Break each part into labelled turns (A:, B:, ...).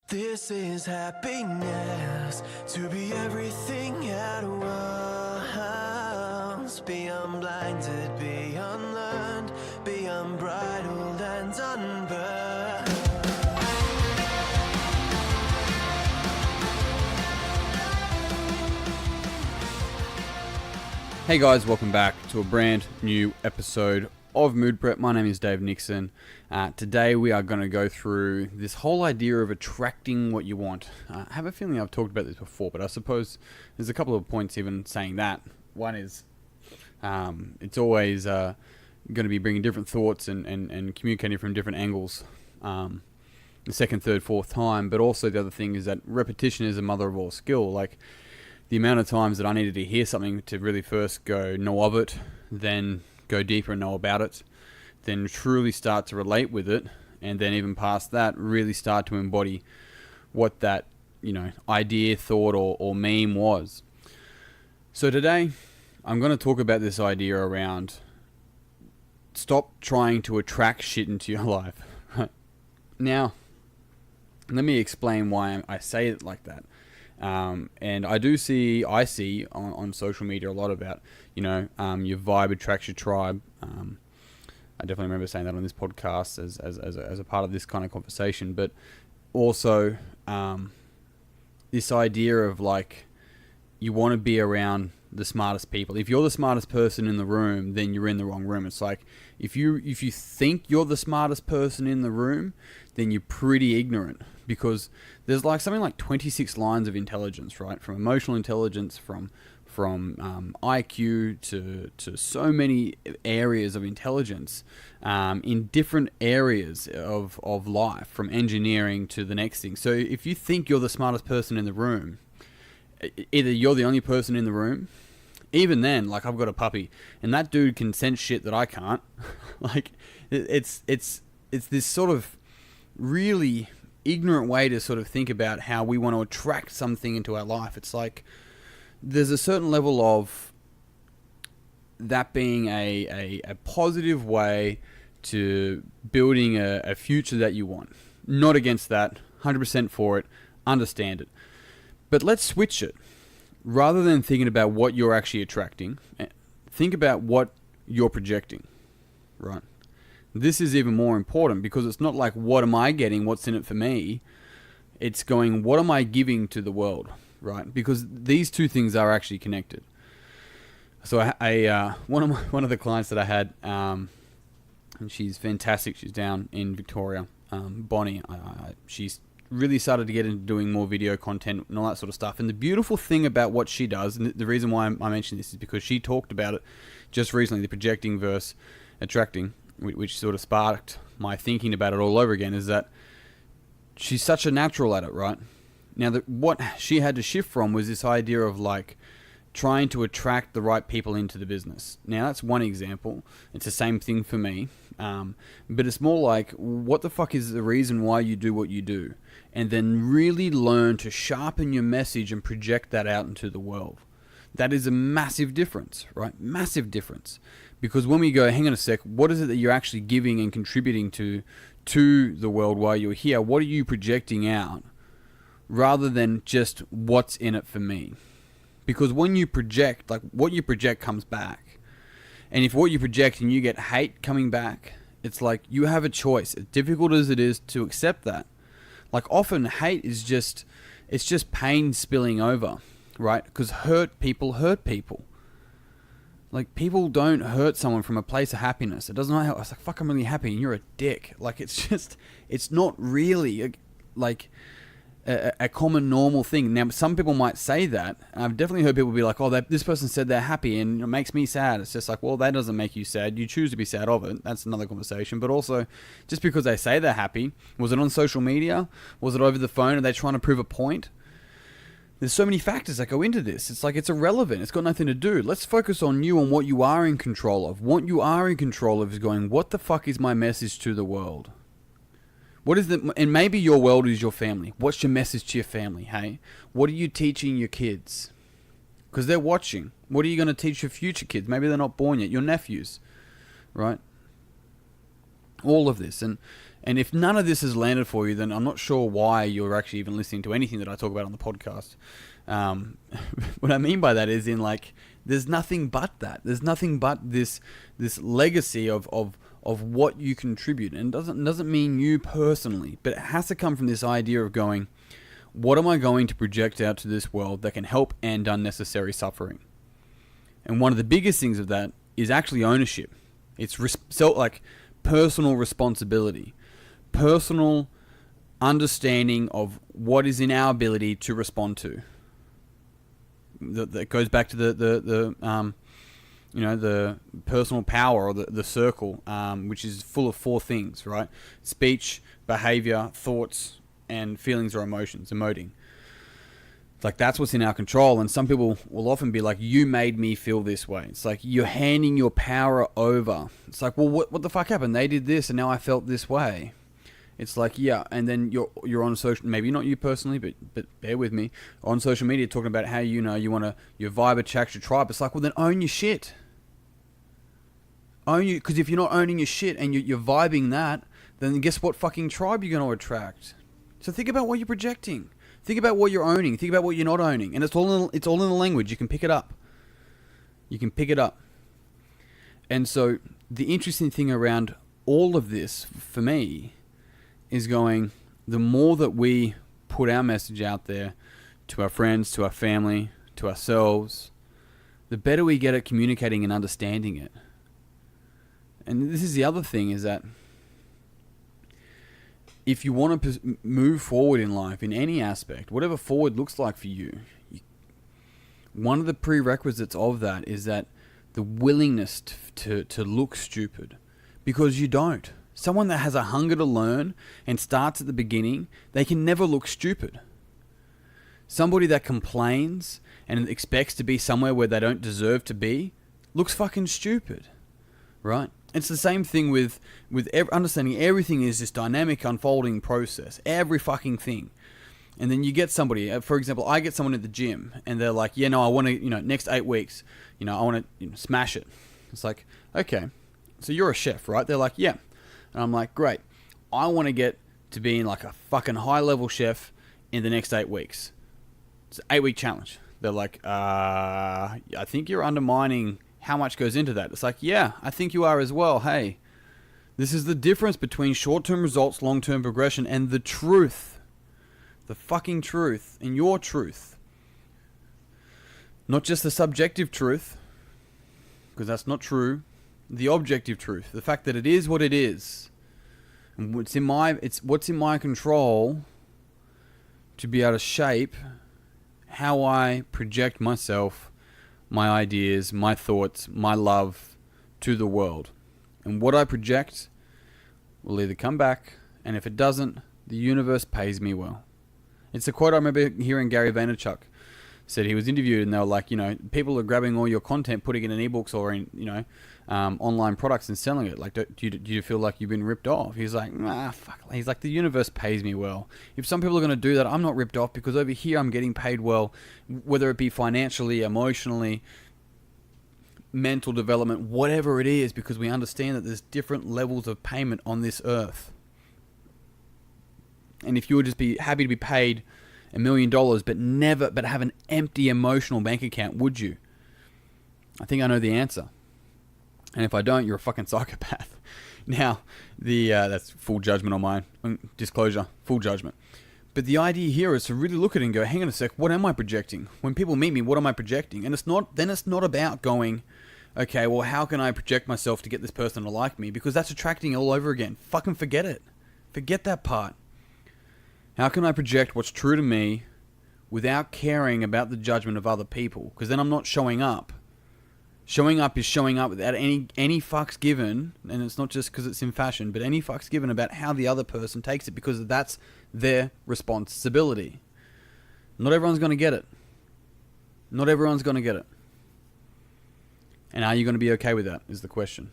A: This is happiness, to be everything at once. Be unblinded, be unlearned, be unbridled and unburned.
B: Hey guys, welcome back to a brand new episode of Mood Prep. My name is Dave Nixon. Today we are going to go through this whole idea of attracting what you want. I have a feeling I've talked about this before, but I suppose there's a couple of points even saying that. One is it's always going to be bringing different thoughts and communicating from different angles the second, third, fourth time. But also the other thing is that repetition is the mother of all skill. Like, the amount of times that I needed to hear something to really first go know of it, then go deeper and know about it, then truly start to relate with it, and then even past that, really start to embody what that, idea, thought, or meme was. So today, I'm going to talk about this idea around stop trying to attract shit into your life. Now, let me explain why I say it like that. And I see on social media a lot about, your vibe attracts your tribe. I definitely remember saying that on this podcast as a part of this kind of conversation, but also, this idea of like, you want to be around the smartest people. If you're the smartest person in the room, then you're in the wrong room. It's like, if you think you're the smartest person in the room, then you're pretty ignorant, because there's like something like 26 lines of intelligence, right? From emotional intelligence, from IQ to so many areas of intelligence in different areas of life, from engineering to the next thing. So if you think you're the smartest person in the room, either you're the only person in the room. Even then, like, I've got a puppy, and that dude can sense shit that I can't. Like, it's this sort of really ignorant way to sort of think about how we want to attract something into our life. It's like there's a certain level of that being a positive way to building a future that you want. Not against that, 100% for it, understand it. But let's switch it. Rather than thinking about what you're actually attracting, think about what you're projecting, right? This is even more important, because it's not like, what am I getting? What's in it for me? It's going, what am I giving to the world, right? Because these two things are actually connected. So one of the clients that I had, and she's fantastic. She's down in Victoria, Bonnie. She's really started to get into doing more video content and all that sort of stuff. And the beautiful thing about what she does, and the reason why I mention this, is because she talked about it just recently, the projecting versus attracting, which sort of sparked my thinking about it all over again, is that she's such a natural at it, right? Now, what she had to shift from was this idea of like trying to attract the right people into the business. Now, that's one example. It's the same thing for me. But it's more like, what the fuck is the reason why you do what you do? And then really learn to sharpen your message and project that out into the world. That is a massive difference, right? Massive difference. Because when we go, hang on a sec, what is it that you're actually giving and contributing to the world while you're here? What are you projecting out, rather than just what's in it for me? Because when you project, like, what you project comes back. And if what you project and you get hate coming back, it's like you have a choice. As difficult as it is to accept that. Like, often hate is just pain spilling over, right? Because hurt people hurt people. Like, people don't hurt someone from a place of happiness. It doesn't matter. It's like, fuck, I'm really happy and you're a dick. Like, it's not really like a common normal thing. Now, some people might say that, and I've definitely heard people be like, oh, this person said they're happy and it makes me sad. It's just like, well, that doesn't make you sad. You choose to be sad of it. That's another conversation. But also, just because they say they're happy, was it on social media? Was it over the phone? Are they trying to prove a point? There's so many factors that go into this. It's like, it's irrelevant. It's got nothing to do. Let's focus on you and what you are in control of. What you are in control of is going, what the fuck is my message to the world? What is and maybe your world is your family. What's your message to your family, hey? What are you teaching your kids? Because they're watching. What are you going to teach your future kids? Maybe they're not born yet. Your nephews, right? All of this. And And if none of this has landed for you, then I'm not sure why you're actually even listening to anything that I talk about on the podcast. What I mean by that is there's nothing but that. There's nothing but this legacy of what you contribute. And it doesn't mean you personally, but it has to come from this idea of going, what am I going to project out to this world that can help end unnecessary suffering? And one of the biggest things of that is actually ownership. It's personal responsibility, personal understanding of what is in our ability to respond to. That goes back to the personal power, or the circle, which is full of 4 things, right? Speech, behavior, thoughts, and feelings or emotions, emoting. It's like, that's what's in our control. And some people will often be like, you made me feel this way. It's like you're handing your power over. It's like, well, what the fuck happened? They did this and now I felt this way. It's like, yeah, and then you're on social, maybe not you personally, but bear with me, on social media talking about how your vibe attracts your tribe. It's like, well, then own your shit. Because if you're not owning your shit and you're vibing that, then guess what fucking tribe you're going to attract? So think about what you're projecting. Think about what you're owning. Think about what you're not owning. And it's all in the language. You can pick it up. And so the interesting thing around all of this for me is going, the more that we put our message out there to our friends, to our family, to ourselves, the better we get at communicating and understanding it. And this is the other thing, is that if you want to move forward in life, in any aspect, whatever forward looks like for you, one of the prerequisites of that is that the willingness to look stupid. Because you don't. Someone that has a hunger to learn and starts at the beginning, they can never look stupid. Somebody that complains and expects to be somewhere where they don't deserve to be looks fucking stupid, right? It's the same thing with understanding everything is this dynamic unfolding process. Every fucking thing. And then you get somebody, for example, I get someone at the gym and they're like, yeah, no, I want to, next 8 weeks, I want to smash it. It's like, okay, so you're a chef, right? They're like, yeah. And I'm like, great. I want to get to being like a fucking high level chef in the next 8 weeks. It's an 8-week challenge. They're like, I think you're undermining how much goes into that. It's like, yeah, I think you are as well. Hey, this is the difference between short-term results, long-term progression, and the truth. The fucking truth, and your truth. Not just the subjective truth, because that's not true. The objective truth. The fact that it is what it is. And what's in my control to be able to shape how I project myself, my ideas, my thoughts, my love to the world. And what I project will either come back, and if it doesn't, the universe pays me well. It's a quote I remember hearing Gary Vaynerchuk said. He was interviewed and they were like, people are grabbing all your content, putting it in ebooks or in, online products and selling it. Like, do you feel like you've been ripped off? He's like, nah, fuck. He's like, the universe pays me well. If some people are going to do that, I'm not ripped off, because over here I'm getting paid well, whether it be financially, emotionally, mental development, whatever it is, because we understand that there's different levels of payment on this earth. And if you would just be happy to be paid $1 million, but have an empty emotional bank account, would you? I think I know the answer. And if I don't, you're a fucking psychopath. Now, that's full judgment on my disclosure, full judgment. But the idea here is to really look at it and go, hang on a sec, what am I projecting? When people meet me, what am I projecting? And it's not about going, okay, well, how can I project myself to get this person to like me? Because that's attracting all over again. Fucking forget it. Forget that part. How can I project what's true to me without caring about the judgment of other people? Because then I'm not showing up. Showing up is showing up without any fucks given, and it's not just because it's in fashion, but any fucks given about how the other person takes it, because that's their responsibility. Not everyone's going to get it. Not everyone's going to get it. And are you going to be okay with that, is the question.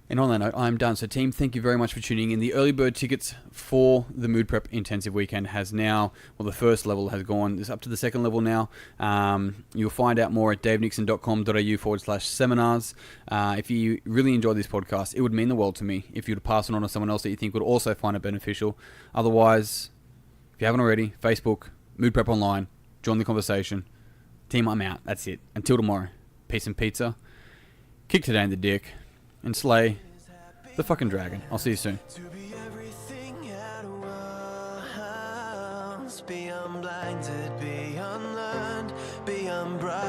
B: And on that note, I'm done. So team, thank you very much for tuning in. The early bird tickets for the Mood Prep Intensive Weekend has now, well, the first level has gone. It's up to the second level now. You'll find out more at davenixon.com.au/seminars. If you really enjoyed this podcast, it would mean the world to me if you'd pass it on to someone else that you think would also find it beneficial. Otherwise, if you haven't already, Facebook, Mood Prep Online, join the conversation. Team, I'm out. That's it. Until tomorrow, peace and pizza. Kick today in the dick. And slay the fucking dragon. I'll see you soon.
A: To be everything at once, be unblinded, be unlearned, be unbright.